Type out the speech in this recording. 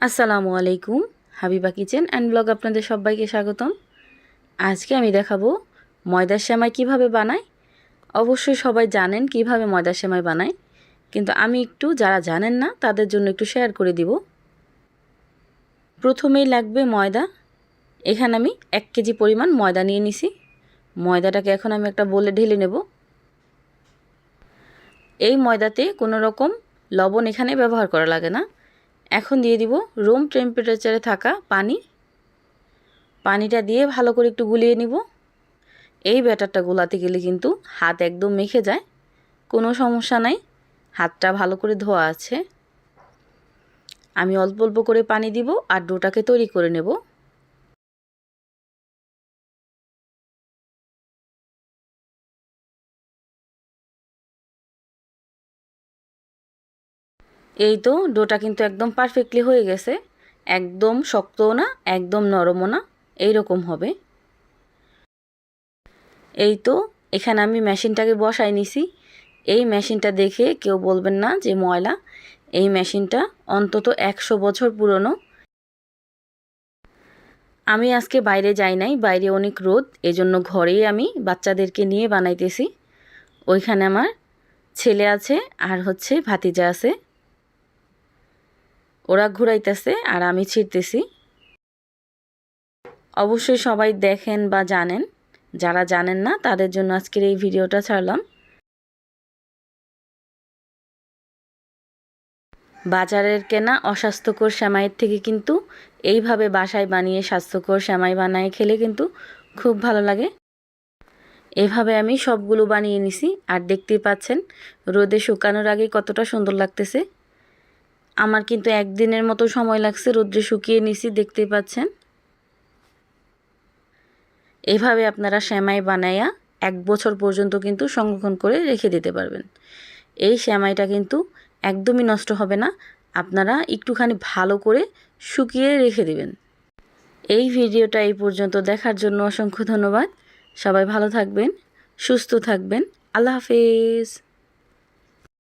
আসসালামু আলাইকুম। Habiba kitchen and blog আপনাদের সবাইকে স্বাগতম। আজকে আমি দেখাবো ময়দার সেমাই কিভাবে বানায়। অবশ্যই সবাই জানেন কিভাবে ময়দার সেমাই বানায়, কিন্তু আমি একটু যারা জানেন না তাদের জন্য একটু শেয়ার করে দিব। প্রথমেই লাগবে ময়দা। এখানে আমি 1 কেজি পরিমাণ ময়দা নিয়ে নিছি। ময়দাটাকে এখন আমি একটা বোলে ঢেলে নেব। এই ময়দাতে কোনো রকম লবণ এখানে ব্যবহার করা লাগে না। এখন দিয়ে দিব রুম টেম্পারেচারে থাকা পানি। পানিটা দিয়ে ভালো করে একটু গুলিয়ে নিব। এই ব্যাটারটা গোলাতে গেলে কিন্তু হাত একদম মেখে যায়, কোনো সমস্যা নাই, হাতটা ভালো করে ধোয়া আছে। আমি অল্প অল্প করে পানি দিব আর ডোটাকে তৈরি করে নেব। এই তো ডোটা কিন্তু একদম পারফেক্টলি হয়ে গেছে। একদম শক্তও না, একদম নরমও না, এইরকম হবে। এই তো এখানে আমি মেশিনটাকে বসাই নিছি। এই মেশিনটা দেখে কেউ বলবেন না যে ময়লা। এই মেশিনটা অন্তত 100 বছর পুরনো। আমি আজকে বাইরে যাই নাই, বাইরে অনেক রোদ, এজন্য ঘরেই আমি বাচ্চাদেরকে নিয়ে বানাইতেছি। ওইখানে আমার ছেলে আছে আর ভাতিজা আছে, ওরা ঘুরাইতেছে আর আমি ছিঁড়তেছি। অবশ্যই সবাই দেখেন বা জানেন, যারা জানেন না তাদের জন্য আজকের এই ভিডিওটা ছাড়লাম। বাজারের কেনা অস্বাস্থ্যকর সেমাইয়ের থেকে কিন্তু এইভাবে বাসায় বানিয়ে স্বাস্থ্যকর সেমাই বানায় খেলে কিন্তু খুব ভালো লাগে। এভাবে আমি সবগুলো বানিয়ে নিছি আর দেখতেই পাচ্ছেন রোদে শুকানোর আগে কতটা সুন্দর লাগতেছে। আমার কিন্তু একদিনের মতো সময় লাগছে রোদ্রে শুকিয়ে নিছি, দেখতেই পাচ্ছেন। এভাবে আপনারা সেমাই বানাইয়া 1 বছর পর্যন্ত কিন্তু সংরক্ষণ করে রেখে দিতে পারবেন। এই সেমাইটা কিন্তু একদমই নষ্ট হবে না, আপনারা একটুখানি ভালো করে শুকিয়ে রেখে দিবেন। এই ভিডিওটা এই পর্যন্ত দেখার জন্য অসংখ্য ধন্যবাদ। সবাই ভালো থাকবেন, সুস্থ থাকবেন। আল্লাহ হাফেজ।